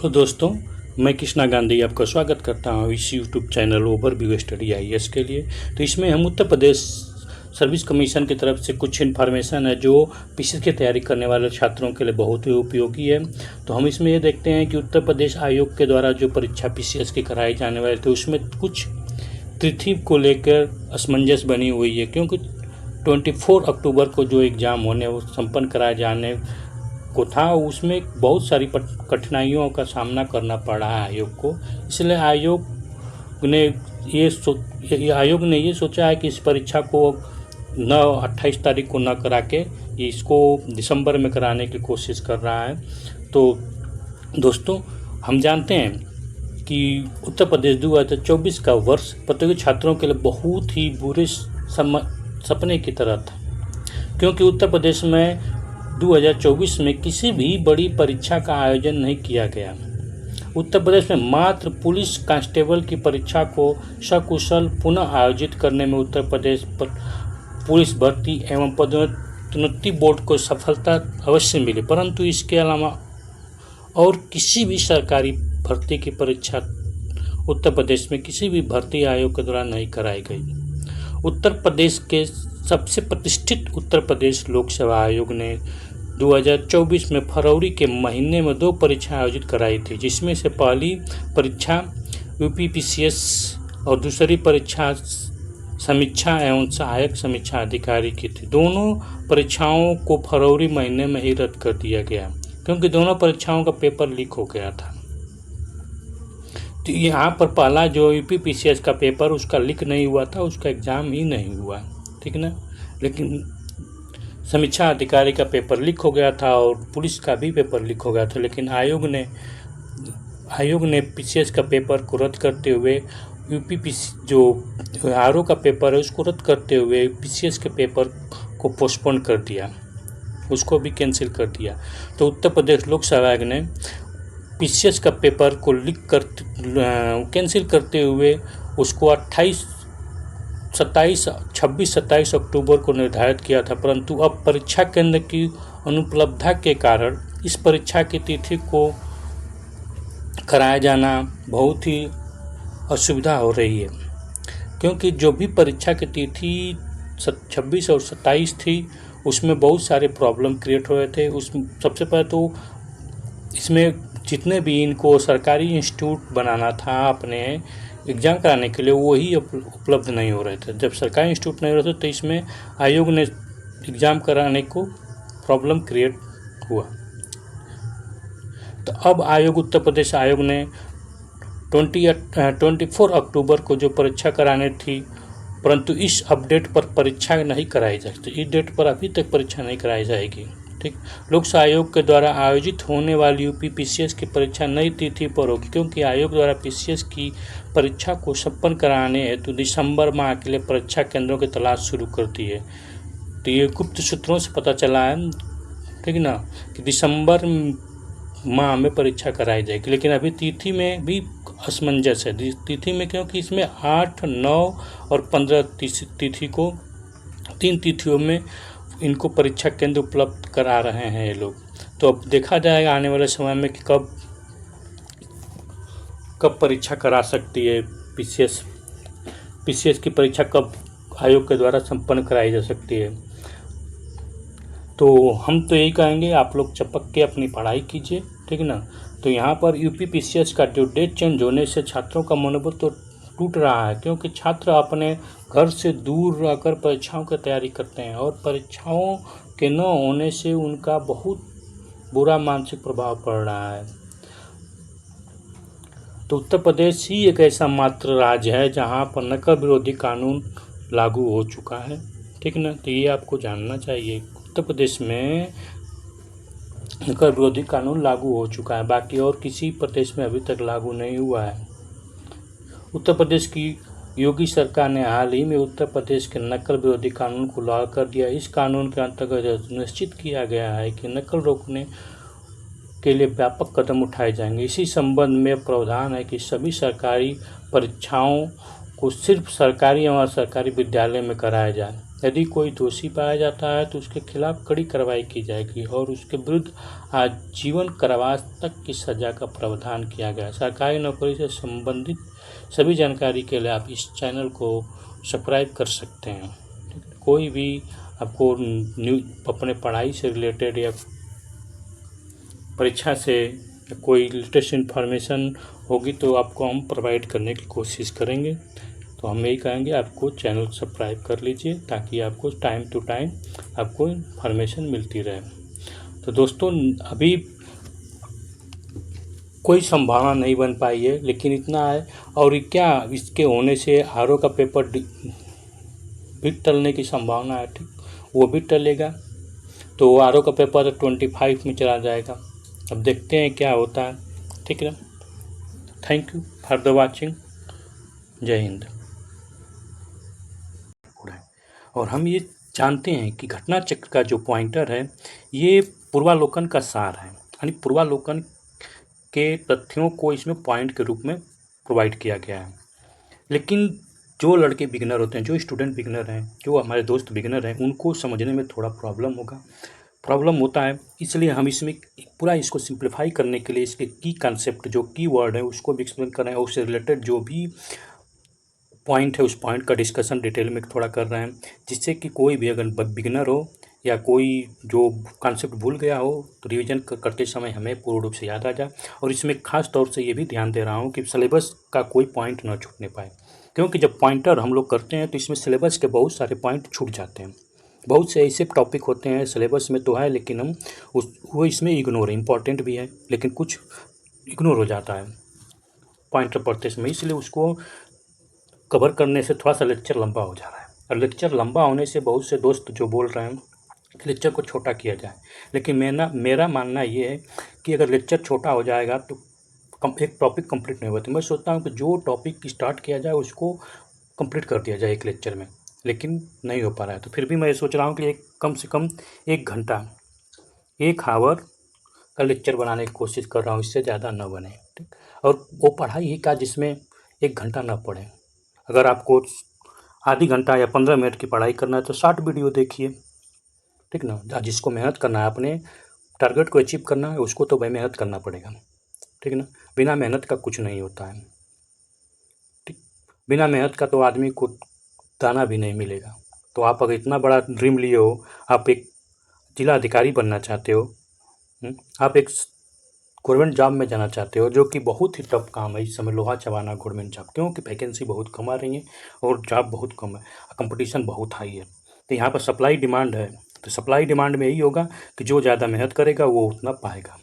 Hello दोस्तों, मैं कृष्णा गांधी आपका स्वागत करता हूं इस YouTube channel overview study IAS के लिए। तो इसमें हम उत्तर प्रदेश सर्विस कमीशन की तरफ से कुछ इन्फॉर्मेशन है जो पीसीएस की तैयारी करने वाले छात्रों के लिए बहुत ही उपयोगी है। तो हम इसमें ये देखते हैं कि उत्तर प्रदेश आयोग के द्वारा जो परीक्षा पीसीएस की कराई जाने वाली थी उसमें कुछ तिथि को लेकर असमंजस बनी हुई है, क्योंकि 24 अक्टूबर को जो एग्ज़ाम होने वो संपन्न कराए जाने को था, उसमें बहुत सारी कठिनाइयों का सामना करना पड़ा है आयोग को। इसलिए आयोग ने ये सोचा है कि इस परीक्षा को 28 तारीख को न करा के इसको दिसंबर में कराने की कोशिश कर रहा है। तो दोस्तों, हम जानते हैं कि उत्तर प्रदेश 2024 का वर्ष प्रतियोगी छात्रों के लिए बहुत ही बुरे सपने की तरह था, क्योंकि उत्तर प्रदेश में 2024 में किसी भी बड़ी परीक्षा का आयोजन नहीं किया गया। उत्तर प्रदेश में मात्र पुलिस कांस्टेबल की परीक्षा को सकुशल पुनः आयोजित करने में उत्तर प्रदेश पुलिस भर्ती एवं पदोन्नति बोर्ड को सफलता अवश्य मिली, परंतु इसके अलावा और किसी भी सरकारी भर्ती की परीक्षा उत्तर प्रदेश में किसी भी भर्ती आयोग के द्वारा नहीं कराई गई। उत्तर प्रदेश के सबसे प्रतिष्ठित उत्तर प्रदेश लोक सेवा आयोग ने 2024 में फरवरी के महीने में 2 परीक्षा आयोजित कराई थी, जिसमें से पहली परीक्षा यूपीपीसीएस और दूसरी परीक्षा समीक्षा एवं सहायक समीक्षा अधिकारी की थी। दोनों परीक्षाओं को फरवरी महीने में ही रद्द कर दिया गया, क्योंकि दोनों परीक्षाओं का पेपर लीक हो गया था। तो यहाँ पर पहला जो यूपीपीसीएस का पेपर उसका लीक नहीं हुआ था, उसका एग्ज़ाम ही नहीं हुआ, ठीक ना। लेकिन समीक्षा अधिकारी का पेपर लीक हो गया था और पुलिस का भी पेपर लीक हो गया था। लेकिन आयोग ने पीसीएस का पेपर को रद्द करते हुए यूपीपीसी जो आरओ का पेपर है उसको रद्द करते हुए पीसीएस के पेपर को पोस्टपोन कर दिया, उसको भी कैंसिल कर दिया। तो उत्तर प्रदेश लोक सेवा आयोग ने पीसीएस का पेपर को कैंसिल करते हुए उसको 26-27 अक्टूबर को निर्धारित किया था, परंतु अब परीक्षा केंद्र की अनुपलब्धता के कारण इस परीक्षा की तिथि को कराया जाना बहुत ही असुविधा हो रही है, क्योंकि जो भी परीक्षा की तिथि 26 और 27 थी उसमें बहुत सारे प्रॉब्लम क्रिएट हुए थे। सबसे पहले तो इसमें जितने भी इनको सरकारी इंस्टीट्यूट बनाना था अपने एग्ज़ाम कराने के लिए, वही उपलब्ध नहीं हो रहे थे। जब सरकारी इंस्टीट्यूट नहीं हो रहे थे तो इसमें आयोग ने एग्ज़ाम कराने को प्रॉब्लम क्रिएट हुआ। तो अब उत्तर प्रदेश आयोग ने 24 अक्टूबर को जो परीक्षा कराने थी, परंतु इस अपडेट पर परीक्षा नहीं कराई जाती, इस डेट पर अभी तक परीक्षा नहीं कराई जाएगी, ठीक। लोक सेवा आयोग के द्वारा आयोजित होने वाली यूपीपीसीएस की परीक्षा नई तिथि पर होगी, क्योंकि आयोग द्वारा पीसीएस की परीक्षा को संपन्न कराने हेतु दिसंबर माह के लिए परीक्षा केंद्रों की तलाश शुरू कर दी है। तो ये गुप्त सूत्रों से पता चला है, ठीक ना, कि दिसंबर माह में परीक्षा कराई जाएगी। लेकिन अभी तिथि में भी असमंजस है तिथि में, क्योंकि इसमें 8, 9 और 15 तिथि को 3 तिथियों में इनको परीक्षा केंद्र उपलब्ध करा रहे हैं ये लोग। तो अब देखा जाएगा आने वाले समय में कि कब परीक्षा करा सकती है पीसीएस की परीक्षा कब आयोग के द्वारा संपन्न कराई जा सकती है। तो हम तो यही कहेंगे, आप लोग चपक के अपनी पढ़ाई कीजिए, ठीक ना। तो यहाँ पर यूपीपीसीएस का जो डेट चेंज होने से छात्रों का मनोबल तो टूट रहा है, क्योंकि छात्र अपने घर से दूर रहकर परीक्षाओं की तैयारी करते हैं और परीक्षाओं के न होने से उनका बहुत बुरा मानसिक प्रभाव पड़ रहा है। तो उत्तर प्रदेश ही एक ऐसा मात्र राज्य है जहाँ पर नकल विरोधी कानून लागू हो चुका है, ठीक ना। तो ये आपको जानना चाहिए, उत्तर प्रदेश में नकल विरोधी कानून लागू हो चुका है, बाकी और किसी प्रदेश में अभी तक लागू नहीं हुआ है। उत्तर प्रदेश की योगी सरकार ने हाल ही में उत्तर प्रदेश के नकल विरोधी कानून को लागू कर दिया। इस कानून के अंतर्गत निश्चित किया गया है कि नकल रोकने के लिए व्यापक कदम उठाए जाएंगे। इसी संबंध में प्रावधान है कि सभी सरकारी परीक्षाओं को सिर्फ सरकारी और सरकारी विद्यालय में कराया जाए। यदि कोई दोषी पाया जाता है तो उसके खिलाफ कड़ी कार्रवाई की जाएगी और उसके विरुद्ध आजीवन कारावास तक की सज़ा का प्रावधान किया गया है। सरकारी नौकरी से संबंधित सभी जानकारी के लिए आप इस चैनल को सब्सक्राइब कर सकते हैं। कोई भी आपको अपने पढ़ाई से रिलेटेड या परीक्षा से कोई लेटेस्ट इन्फॉर्मेशन होगी तो आपको हम प्रोवाइड करने की कोशिश करेंगे। तो हम यही कहेंगे आपको चैनल सब्सक्राइब कर लीजिए ताकि आपको टाइम टू टाइम आपको इन्फॉर्मेशन मिलती रहे। तो दोस्तों अभी कोई संभावना नहीं बन पाई है, लेकिन इतना है। और क्या इसके होने से आरओ का पेपर भी टलने की संभावना है, ठीक, वो भी टलेगा। तो आरओ का पेपर 25 में चला जाएगा। अब देखते हैं क्या होता है, ठीक है। Thank you for the watching. जय हिंद। और हम ये जानते हैं कि घटना चक्र का जो पॉइंटर है ये पूर्वालोकन का सार है, यानी पूर्वालोकन के तथ्यों को इसमें पॉइंट के रूप में प्रोवाइड किया गया है। लेकिन जो लड़के बिगिनर होते हैं, जो स्टूडेंट बिगिनर हैं, जो हमारे दोस्त बिगिनर हैं, उनको समझने में थोड़ा प्रॉब्लम होता है। इसलिए हम इसमें पूरा इसको सिंप्लीफाई करने के लिए इसके की कंसेप्ट जो की वर्ड है उसको भी एक्सप्लेन कर रहे हैं और उससे रिलेटेड जो भी पॉइंट है उस पॉइंट का डिस्कशन डिटेल में थोड़ा कर रहे हैं, जिससे कि कोई भी अगर बिगिनर हो या कोई जो कॉन्सेप्ट भूल गया हो तो रिवीजन करते समय हमें पूर्ण रूप से याद आ जाए। और इसमें ख़ास तौर से ये भी ध्यान दे रहा हूँ कि सिलेबस का कोई पॉइंट ना छूटने पाए, क्योंकि जब पॉइंटर हम लोग करते हैं तो इसमें सिलेबस के बहुत सारे पॉइंट छूट जाते हैं। बहुत से ऐसे टॉपिक होते हैं सिलेबस में तो है लेकिन हम वो इसमें इग्नोर है, इम्पॉर्टेंट भी है लेकिन कुछ इग्नोर हो जाता है पॉइंटर पढ़ते समय। इसलिए उसको कवर करने से थोड़ा सा लेक्चर लंबा हो जा रहा है। और लेक्चर लंबा होने से बहुत से दोस्त जो बोल रहे हैं कि लेक्चर को छोटा किया जाए, लेकिन मेरा मानना ये है कि अगर लेक्चर छोटा हो जाएगा तो एक टॉपिक कंप्लीट नहीं होता। मैं सोचता हूँ कि जो टॉपिक स्टार्ट किया जाए उसको कंप्लीट कर दिया जाए एक लेक्चर में, लेकिन नहीं हो पा रहा है। तो फिर भी मैं सोच रहा हूँ कि कम से कम 1 घंटा 1 आवर का लेक्चर बनाने की कोशिश कर रहा हूँ, इससे ज़्यादा न बने, ठीक। और वो पढ़ाई ही का जिसमें 1 घंटा ना पढ़े। अगर आपको आधी घंटा या 15 मिनट की पढ़ाई करना है तो शॉर्ट वीडियो देखिए, ठीक ना। जिसको मेहनत करना है, अपने टारगेट को अचीव करना है, उसको तो भाई मेहनत करना पड़ेगा, ठीक ना। बिना मेहनत का कुछ नहीं होता है, ठीक। बिना मेहनत का तो आदमी को दाना भी नहीं मिलेगा। तो आप अगर इतना बड़ा ड्रीम लिए हो, आप एक जिला अधिकारी बनना चाहते हो, आप एक गवर्नमेंट जॉब में जाना चाहते हो, जो कि बहुत ही टफ काम है इस समय लोहा चबाना गवर्नमेंट जॉब, क्योंकि वैकेंसी बहुत कम आ रही है और जॉब बहुत कम है, कंपटीशन बहुत हाई है। तो यहाँ पर सप्लाई डिमांड है, तो सप्लाई डिमांड में यही होगा कि जो ज़्यादा मेहनत करेगा वो उतना पाएगा।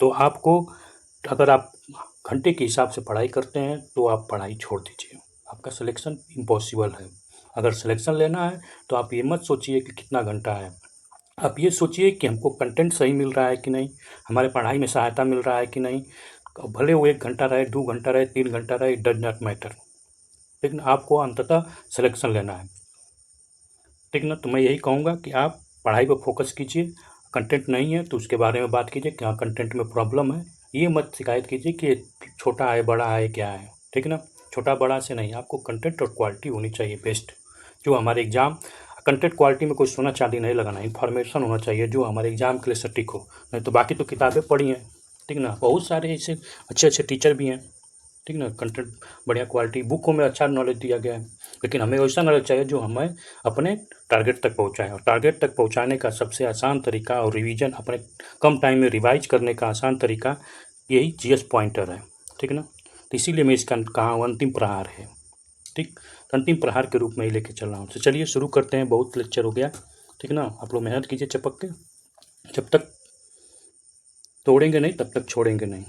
तो आपको अगर आप घंटे के हिसाब से पढ़ाई करते हैं तो आप पढ़ाई छोड़ दीजिए, आपका सिलेक्शन इम्पॉसिबल है। अगर सिलेक्शन लेना है तो आप ये मत सोचिए कि कितना घंटा है, आप ये सोचिए कि हमको कंटेंट सही मिल रहा है कि नहीं, हमारे पढ़ाई में सहायता मिल रहा है कि नहीं। भले वो 1 घंटा रहे, 2 घंटा रहे, 3 घंटा रहे, इट डज नॉट मैटर, लेकिन आपको अंततः सिलेक्शन लेना है, ठीक ना। तो मैं यही कहूँगा कि आप पढ़ाई पर फोकस कीजिए। कंटेंट नहीं है तो उसके बारे में बात कीजिए कि हाँ कंटेंट में प्रॉब्लम है। ये मत शिकायत कीजिए कि छोटा है बड़ा है क्या है, ठीक ना। छोटा बड़ा से नहीं, आपको कंटेंट और क्वालिटी होनी चाहिए बेस्ट, जो हमारे एग्ज़ाम कंटेंट क्वालिटी में कोई सोना चांदी नहीं लगाना, इन्फॉर्मेशन होना चाहिए जो हमारे एग्ज़ाम के लिए सटीक हो। नहीं तो बाकी तो किताबें पढ़ी हैं, ठीक ना, बहुत सारे ऐसे अच्छे टीचर भी हैं, ठीक ना। कंटेंट बढ़िया क्वालिटी, बुकों में अच्छा नॉलेज दिया गया है, लेकिन हमें वैसा नॉलेज चाहिए जो हमें अपने टारगेट तक पहुँचाए। और टारगेट तक पहुँचाने का सबसे आसान तरीका और रिवीजन अपने कम टाइम में रिवाइज करने का आसान तरीका यही जीएस पॉइंटर है, ठीक ना। तो इसीलिए मैं इसका कहा अंतिम प्रहार है, ठीक। अंतिम प्रहार के रूप में ही लेके चल रहा हूँ। तो चलिए शुरू करते हैं, बहुत लेक्चर हो गया, ठीक ना। आप लोग मेहनत कीजिए चपक के, जब तक तोड़ेंगे नहीं तब तक छोड़ेंगे नहीं।